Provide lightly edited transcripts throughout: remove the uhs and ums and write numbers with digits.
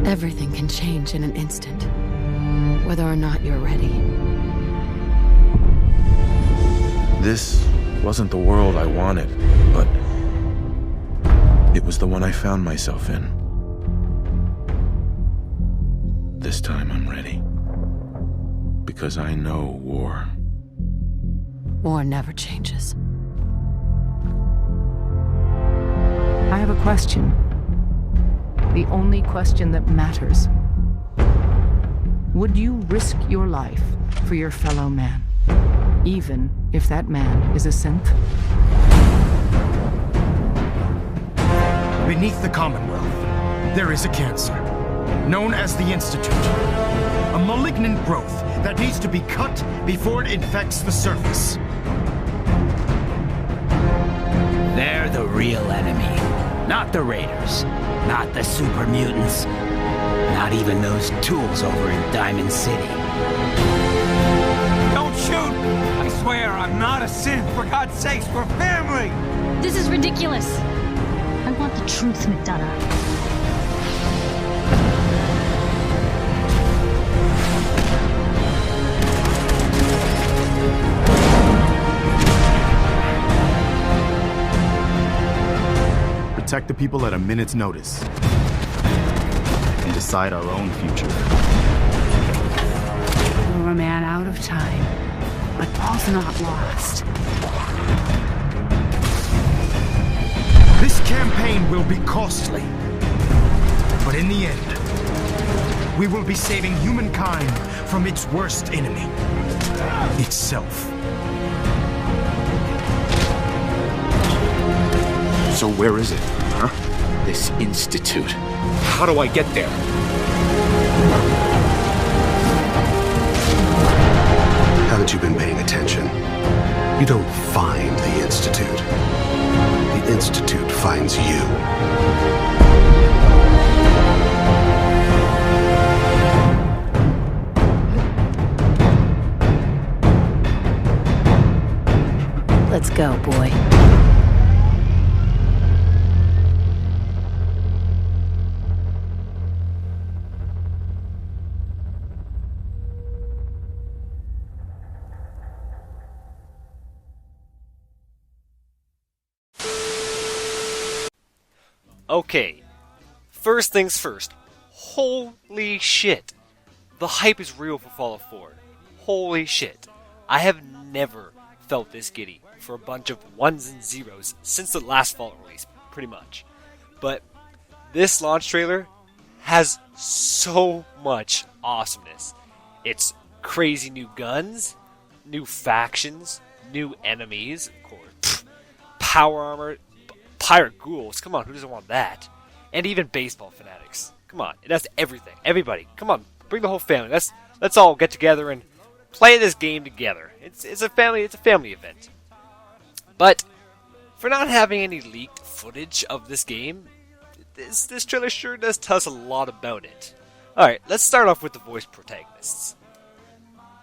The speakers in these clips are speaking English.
Everything can change in an instant, whether or not you're ready. This wasn't the world I wanted, but it was the one I found myself in. This time I'm ready. Because I know war. War never changes. I have a question. The only question that matters. Would you risk your life for your fellow man, even if that man is a synth? Beneath the Commonwealth, there is a cancer, known as the Institute. A malignant growth that needs to be cut before it infects the surface. They're the real enemy. Not the Raiders. Not the super mutants. Not even those tools over in Diamond City. Don't shoot! I swear I'm not a synth. For God's sakes, we're family! This is ridiculous. I want the truth, McDonough. Protect the people at a minute's notice. And decide our own future. We're a man out of time, but all's not lost. This campaign will be costly. But in the end, we will be saving humankind from its worst enemy. Itself. So where is it, huh? This institute. How do I get there? Haven't you been paying attention? You don't find the institute. The institute finds you. Let's go, boy. Okay, first things first. Holy shit. The hype is real for Fallout 4. Holy shit. I have never felt this giddy for a bunch of ones and zeros since the last Fallout release, pretty much. But this launch trailer has so much awesomeness. It's crazy new guns, new factions, new enemies, of course, power armor, pirate ghouls, come on, who doesn't want that? And even baseball fanatics. Come on, it has everything. Everybody, come on, bring the whole family. Let's all get together and play this game together. It's a family event. But for not having any leaked footage of this game, this trailer sure does tell us a lot about it. Alright, let's start off with the voice protagonists.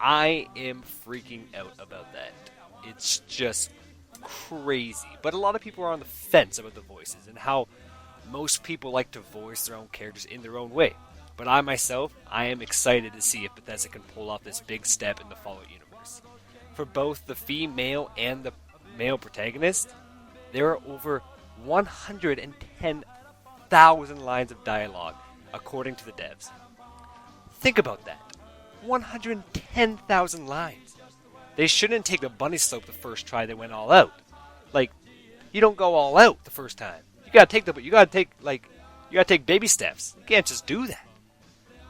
I am freaking out about that. It's just crazy. But a lot of people are on the fence about the voices and how most people like to voice their own characters in their own way. But I myself, I am excited to see if Bethesda can pull off this big step in the Fallout universe. For both the female and the male protagonist, there are over 110,000 lines of dialogue, according to the devs. Think about that. 110,000 lines. They shouldn't take the bunny slope the first try they went all out. Like, you don't go all out the first time. You gotta take baby steps. You can't just do that.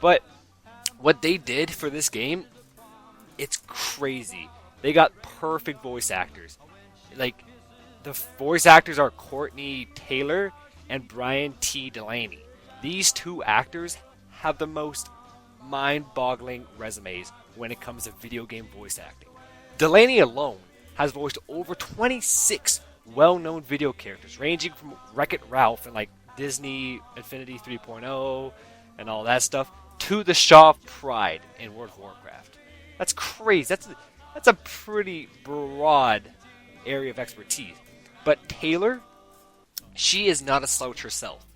But what they did for this game, it's crazy. They got perfect voice actors. Like, the voice actors are Courtney Taylor and Brian T. Delaney. These two actors have the most mind-boggling resumes when it comes to video game voice acting. Delaney alone has voiced over 26 well-known video characters, ranging from Wreck-It Ralph and like Disney Infinity 3.0 and all that stuff, to the Shaw of Pride in World of Warcraft. That's crazy. That's a pretty broad area of expertise. But Taylor, she is not a slouch herself.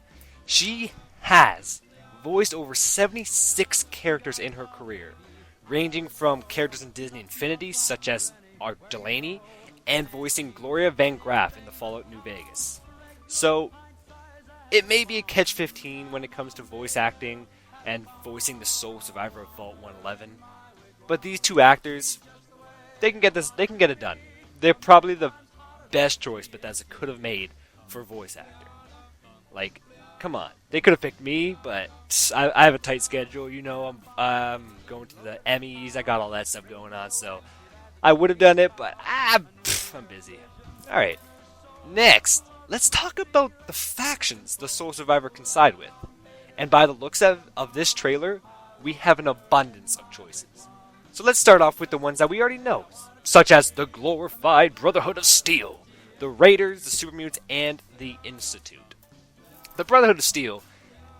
She has voiced over 76 characters in her career, ranging from characters in Disney Infinity, such as Art Delaney, and voicing Gloria Van Graff in the Fallout New Vegas. So, it may be a catch-15 when it comes to voice acting and voicing the sole survivor of Vault 111, but these two actors, they can get it done. They're probably the best choice Bethesda could have made for a voice actor. Like, come on. They could have picked me, but I have a tight schedule. You know, I'm going to the Emmys. I got all that stuff going on, so I would have done it, but I'm busy. Alright, next, let's talk about the factions the sole survivor can side with. And by the looks of this trailer, we have an abundance of choices. So let's start off with the ones that we already know, such as the glorified Brotherhood of Steel, the Raiders, the Super Mutants, and the Institute. The Brotherhood of Steel,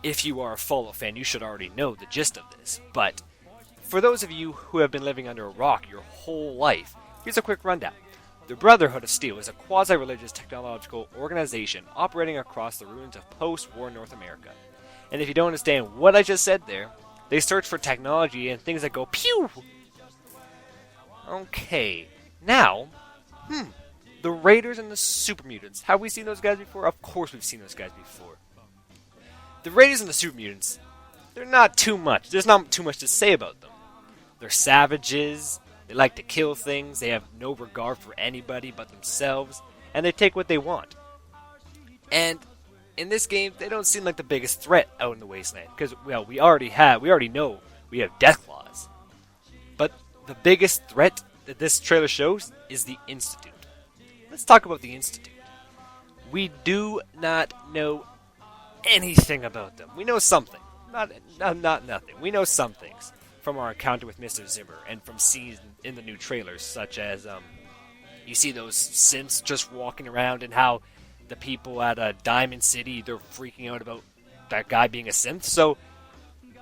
if you are a Fallout fan, you should already know the gist of this, but for those of you who have been living under a rock your whole life, here's a quick rundown. The Brotherhood of Steel is a quasi-religious technological organization operating across the ruins of post-war North America. And if you don't understand what I just said there, they search for technology and things that go pew! Okay, now, the Raiders and the Super Mutants. Have we seen those guys before? Of course we've seen those guys before. The Raiders and the Super Mutants, they're not too much. There's not too much to say about them. They're savages, they like to kill things, they have no regard for anybody but themselves, and they take what they want. And in this game, they don't seem like the biggest threat out in the wasteland, because, well, we already know we have Deathclaws. But the biggest threat that this trailer shows is the Institute. Let's talk about the Institute. We do not know anything about them. We know something. Not nothing. We know some things from our encounter with Mr. Zimmer and from scenes in the new trailers, such as you see those synths just walking around and how the people at Diamond City, they're freaking out about that guy being a synth. So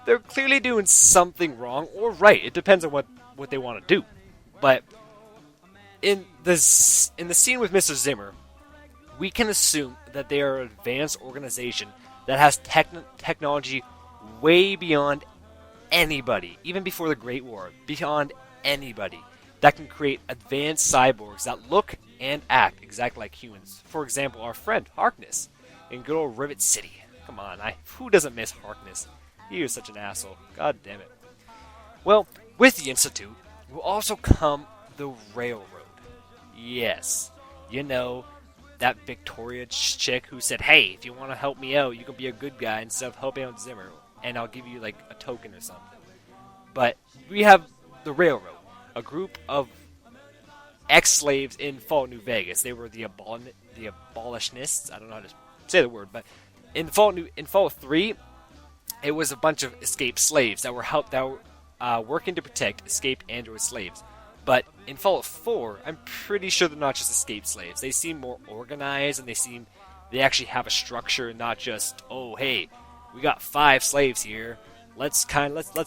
they're clearly doing something wrong or right. It depends on what they want to do. But in the scene with Mr. Zimmer, we can assume that they are an advanced organization that has technology way beyond anybody, even before the Great War, beyond anybody, that can create advanced cyborgs that look and act exactly like humans. For example, our friend Harkness in good old Rivet City. Come on, who doesn't miss Harkness? He was such an asshole. God damn it. Well, with the Institute will also come the Railroad. Yes, you know, that Victoria chick who said, hey, if you want to help me out, you can be a good guy instead of helping out Zimmer, and I'll give you, like, a token or something. But we have the Railroad, a group of ex-slaves in Fallout New Vegas. They were the abolitionists. I don't know how to say the word, but in Fallout 3, it was a bunch of escaped slaves that were working to protect escaped android slaves. But in Fallout 4, I'm pretty sure they're not just escaped slaves. They seem more organized, and they actually have a structure, not just, oh, hey, we got 5 slaves here. Let's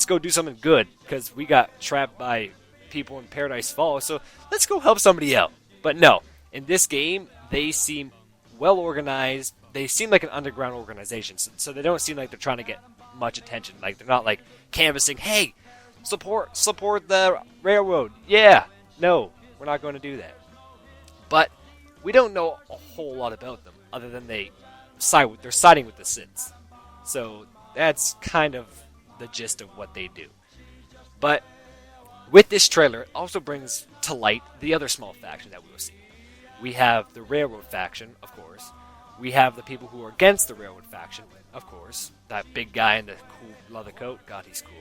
go do something good because we got trapped by people in Paradise Falls. So let's go help somebody out. But no, in this game, they seem well organized. They seem like an underground organization, so they don't seem like they're trying to get much attention. Like they're not like canvassing, hey, support the railroad. Yeah, no, we're not going to do that. But we don't know a whole lot about them other than they're siding with the Siths. So that's kind of the gist of what they do. But with this trailer, it also brings to light the other small faction that we will see. We have the Railroad faction, of course. We have the people who are against the Railroad faction, of course. That big guy in the cool leather coat. God, he's cool.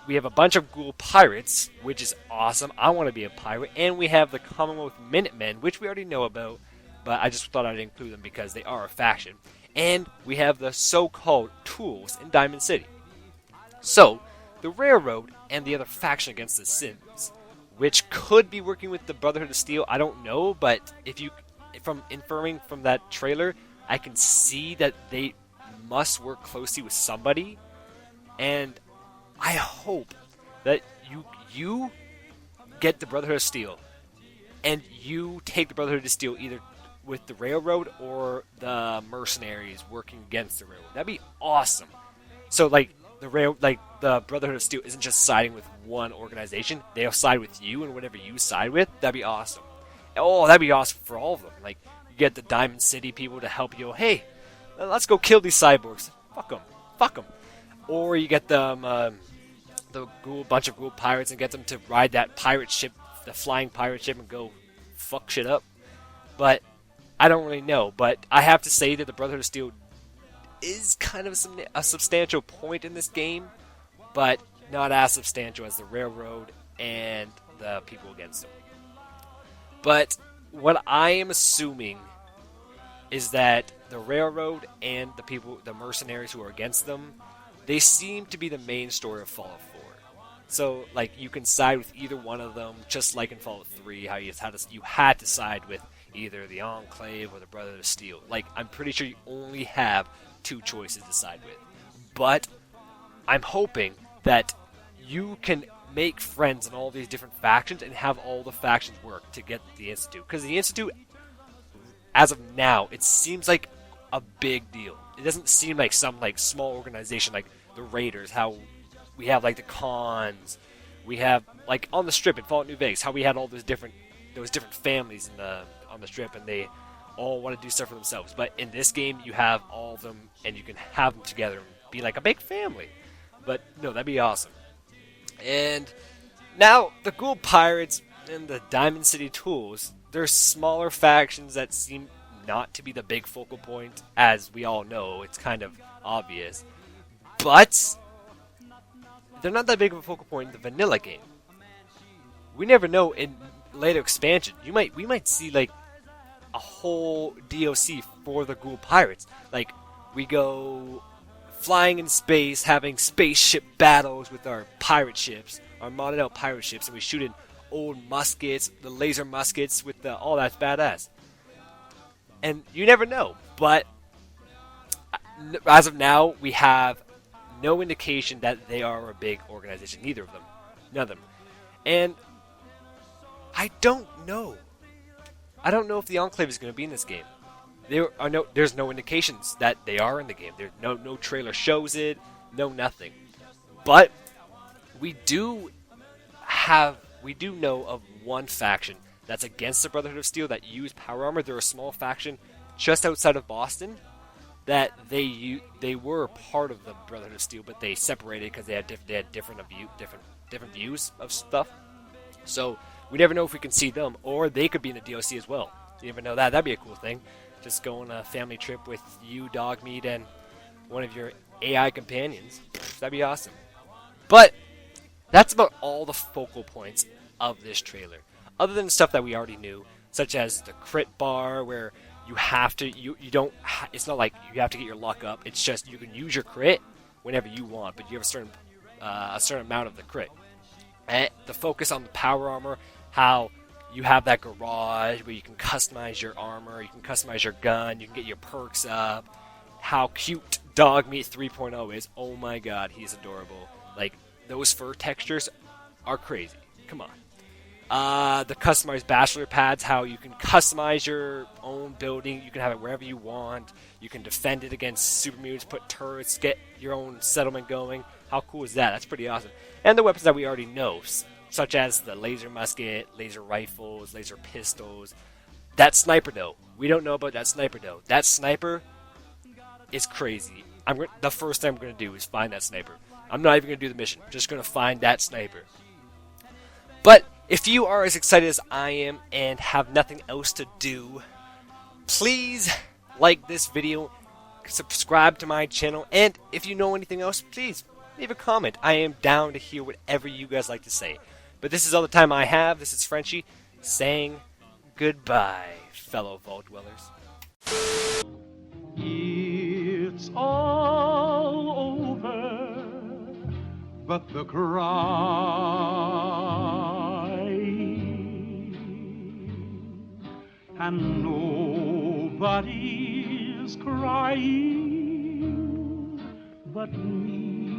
We have a bunch of ghoul pirates, which is awesome. I want to be a pirate. And we have the Commonwealth Minutemen, which we already know about, but I just thought I'd include them because they are a faction. And we have the so-called Tools in Diamond City. So, the Railroad and the other faction against the Siths, which could be working with the Brotherhood of Steel, I don't know, but from inferring from that trailer, I can see that they must work closely with somebody, and I hope that you get the Brotherhood of Steel, and you take the Brotherhood of Steel either with the Railroad or the mercenaries working against the Railroad. That'd be awesome. So like the Brotherhood of Steel isn't just siding with one organization. They'll side with you and whatever you side with. That'd be awesome. Oh, that'd be awesome for all of them. Like, you get the Diamond City people to help you. Hey, let's go kill these cyborgs. Fuck them. Or you get them, bunch of ghoul pirates and get them to ride that pirate ship, the flying pirate ship, and go fuck shit up. But I don't really know. But I have to say that the Brotherhood of Steel is kind of a substantial point in this game, but not as substantial as the Railroad and the people against them. But what I am assuming is that the Railroad and the mercenaries who are against them, they seem to be the main story of Fallout 4. So, like, you can side with either one of them, just like in Fallout 3, how you had to side with either the Enclave or the Brotherhood of Steel. Like, I'm pretty sure you only have 2 choices to side with. But I'm hoping that you can make friends in all these different factions and have all the factions work to get the Institute. Because the Institute, as of now, it seems like a big deal. It doesn't seem like some like small organization like the Raiders, how we have like the Khans, we have like on the Strip in Fallout New Vegas, how we had all those different families on the Strip, and they all want to do stuff for themselves. But in this game, you have all of them, and you can have them together and be like a big family. But no, that'd be awesome. And now the Ghoul Pirates and the Diamond City Tools, they're smaller factions that seem not to be the big focal point, as we all know. It's kind of obvious. But they're not that big of a focal point in the vanilla game. We never know in later expansion. We might see like a whole DLC for the Ghoul Pirates. Like, we go flying in space, having spaceship battles with our pirate ships, our modded out pirate ships, and we shoot in old muskets, the laser muskets with all that's badass. And you never know, but as of now, we have no indication that they are a big organization. Neither of them. None of them. And I don't know. I don't know if the Enclave is going to be in this game. There's no indications that they are in the game. There's no trailer shows it, no nothing. But we do know of one faction that's against the Brotherhood of Steel that use power armor. They're a small faction just outside of Boston that they were part of the Brotherhood of Steel, but they separated because they had different views of stuff. So we never know if we can see them, or they could be in the DLC as well. You never know that. That'd be a cool thing. Just go on a family trip with you, Dogmeat, and one of your AI companions. That'd be awesome. But that's about all the focal points of this trailer. Other than stuff that we already knew, such as the crit bar, where you have to, it's not like you have to get your luck up. It's just you can use your crit whenever you want, but you have a certain amount of the crit. And the focus on the power armor, how you have that garage where you can customize your armor, you can customize your gun, you can get your perks up. How cute Dogmeat 3.0 is. Oh my god, he's adorable. Like, those fur textures are crazy. Come on. The customized bachelor pads, how you can customize your own building. You can have it wherever you want. You can defend it against super mutants, put turrets, get your own settlement going. How cool is that? That's pretty awesome. And the weapons that we already know, such as the laser musket, laser rifles, laser pistols. That sniper, though. We don't know about that sniper, though. That sniper is crazy. The first thing I'm going to do is find that sniper. I'm not even going to do the mission. I'm just going to find that sniper. But if you are as excited as I am and have nothing else to do, please like this video, subscribe to my channel, and if you know anything else, please leave a comment. I am down to hear whatever you guys like to say. But this is all the time I have. This is Frenchie saying goodbye, fellow Vault Dwellers. It's all over, but the cry, and nobody's crying but me.